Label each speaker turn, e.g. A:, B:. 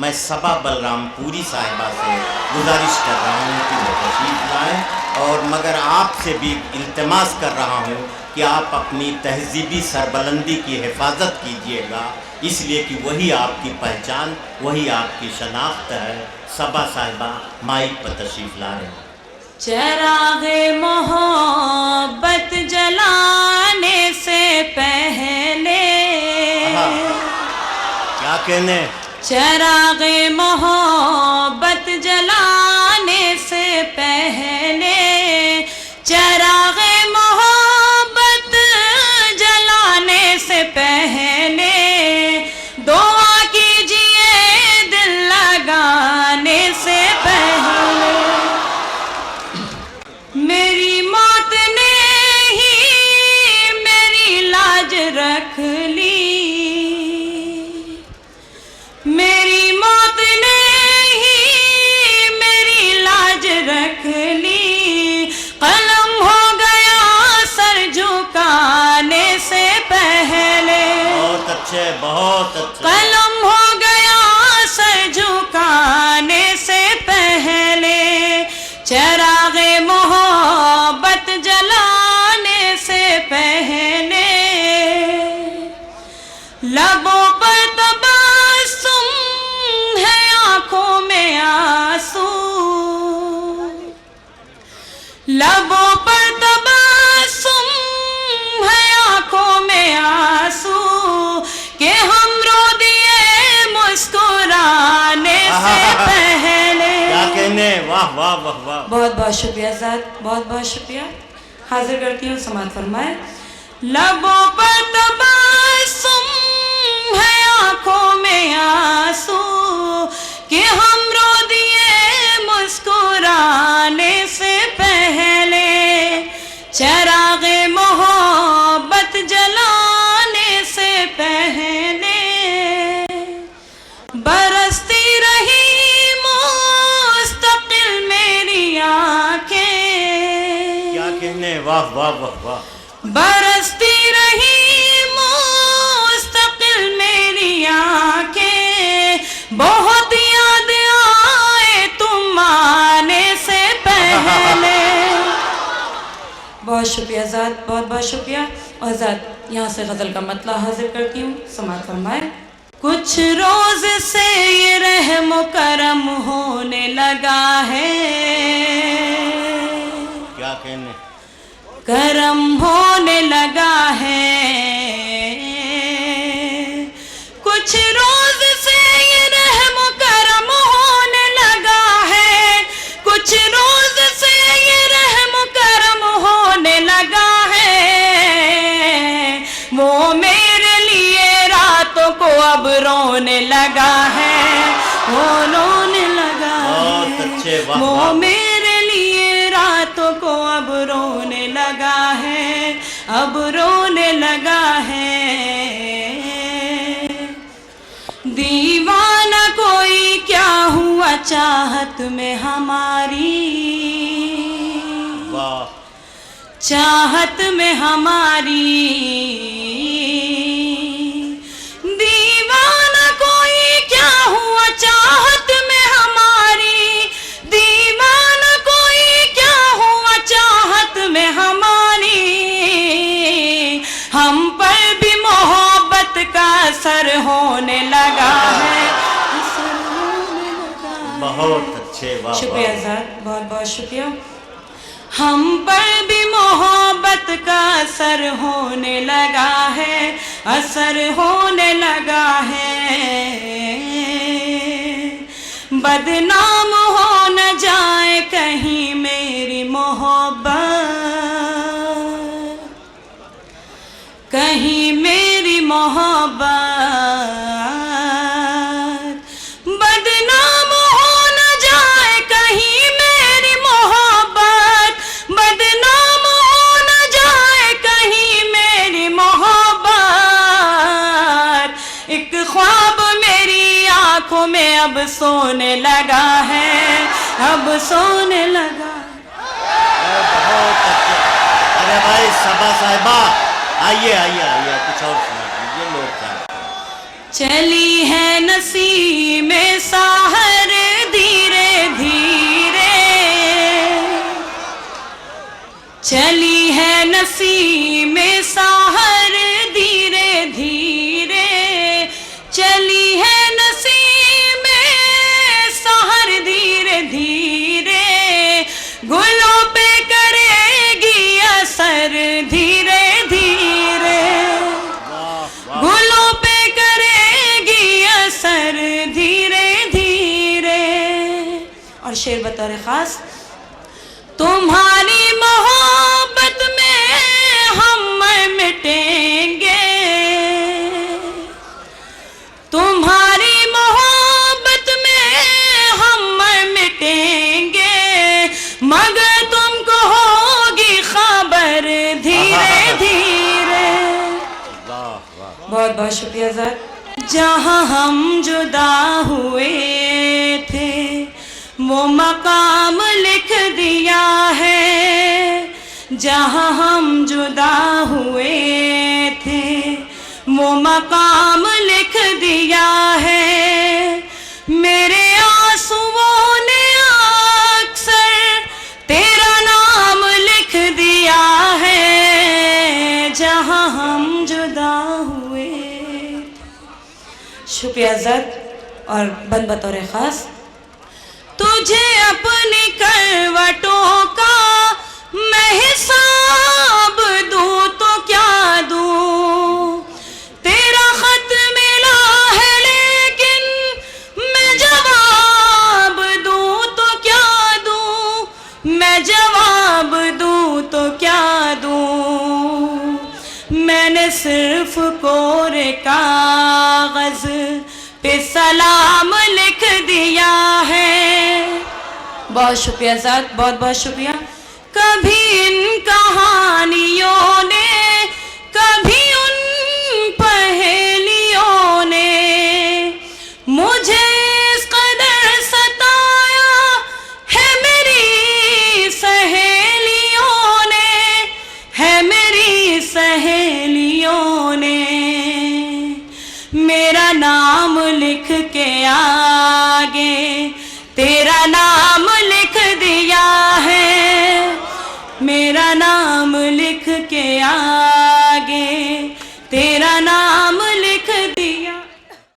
A: میں صبا بلرام پوری صاحبہ سے گزارش کر رہا ہوں کہ وہ تشریف لائیں، اور مگر آپ سے بھی التماس کر رہا ہوں کہ آپ اپنی تہذیبی سربلندی کی حفاظت کیجیے گا، اس لیے کہ وہی آپ کی پہچان، وہی آپ کی شناخت ہے۔ صبا صاحبہ مائک پر تشریف لا رہے ہیں۔
B: چراغ محبت جلانے سے پہلے،
A: کیا کہنے؟
B: چراغ محبت جلانے سے پہلے، چراغ محبت جلانے سے پہلے دعا کیجئے دل لگانے سے پہلے۔ میری موت نے ہی میری لاج رکھ لی، میری موت نے ہی میری لاج رکھ لی، قلم ہو گیا سر جھکانے سے پہلے،
A: بہت اچھے، بہت اچھے،
B: قلم ہو گیا سر جھکانے سے پہلے، چراغ محبت جلانے سے پہلے، لبوں پر تبسم ہے آنکھوں میں آنسو، لبوں پر تبسم ہے آنکھوں میں آنسو، کہ ہم رو دیے مسکرانے سے پہلے۔
A: کیا کہنے؟ واہ واہ واہ واہ،
B: بہت بہت شکریہ ذات، بہت بہت شکریہ۔ حاضر کرتی ہوں، سماعت فرمائے۔ لبوں پر تبسم ہے آنکھوں میں آنسو، کہ ہم رو دیے مسکرانے سے پہلے، چراغ محبت جلانے سے پہلے، برستی رہی مستقل میری آنکھیں،
A: کیا کہنے؟ واہ واہ واہ واہ،
B: برستی رہی مستقل میری آنکھیں، بہت یاد آئے تم آنے سے پہلے۔ بہت شکریہ ذات، بہت بہت شکریہ۔ اور ذات یہاں سے غزل کا مطلع حاضر کرتی ہوں، سماعت فرمائے۔ کچھ روز سے یہ رحم و کرم ہونے لگا ہے،
A: کیا کہنے؟
B: کرم ہونے لگا ہے، کچھ روز سے یہ رحم و کرم ہونے لگا ہے، کچھ روز سے یہ رحم و کرم ہونے لگا ہے، وہ میرے لیے راتوں کو اب رونے لگا ہے، وہ رونے لگا
A: بہت اچھے،
B: ہے،
A: واہ
B: وہ
A: واہ،
B: میرے لیے راتوں کو اب رونے لگا ہے، اب رونے لگا ہے۔ دیوانہ کوئی کیا ہوا چاہت میں ہماری،
A: واہ،
B: چاہت میں ہماری، دیوانہ کوئی کیا ہوا چاہت میں ہماری، دیوانہ کوئی کیا ہوا چاہت میں ہماری، ہم پر بھی محبت کا اثر ہونے لگا ہے، اثر ہونے لگا ہے۔
A: بہت اچھے، واہ
B: شکریہ
A: واہ،
B: ذات، بہت بہت شکریہ۔ ہم پر بھی محبت کا اثر ہونے لگا ہے، اثر ہونے لگا ہے، بدنام ہو نہ جائے کہیں میری محبت، کہیں میری محبت، بدنام ہو نہ جائے کہیں میری محبت، بدنام ہو نہ جائے کہیں میری محبت، ایک خواب میری آنکھوں میں اب سونے لگا ہے، اب سونے لگا۔
A: بہت اچھے۔ ارے بھائی صبا صاحبہ، آئیے آئیے آئیے، کچھ اور سنا دیجیے، لوگ چاہتے ہیں۔
B: چلی ہے نسیم نسیم سحر دھیرے دھیرے چلی ہے نسیم سحر دھیرے دھیرے گلوں پہ کرے گی اثر دھیرے دھیرے گلوں پہ کرے گی اثر دھیرے دھیرے. اور شعر بطور خاص. تمہاری محبت میں ہم مٹیں گے تمہاری محبت میں ہم مٹیں گے مگر تم کو ہوگی خبر دھیرے دھیرے. بہت بہت شکریہ سر. جہاں ہم جدا ہوئے تھے وہ مقام لکھ دیا ہے جہاں ہم جدا ہوئے تھے وہ مقام لکھ دیا ہے. میرے آنسوؤں نے اکثر تیرا نام لکھ دیا ہے جہاں ہم جدا ہوئے. شکریہ عزت. اور بند بطور خاص. تجھے اپنی کروٹوں کا میں حساب دوں تو کیا دوں تیرا خط ملا ہے لیکن میں جواب دوں تو کیا دوں میں جواب دوں تو کیا دوں. میں نے صرف کورے کاغذ پہ سلام لکھ دیا ہے. بہت شکریہ ذات. بہت بہت شکریہ. کبھی ان کہانیوں نے کبھی ان پہیلیوں نے مجھے اس قدر ستایا ہے میری سہیلیوں نے ہے میری سہیلیوں نے. میرا نام لکھ کے آگے تیرا نام لکھ دیا ہے میرا نام لکھ کے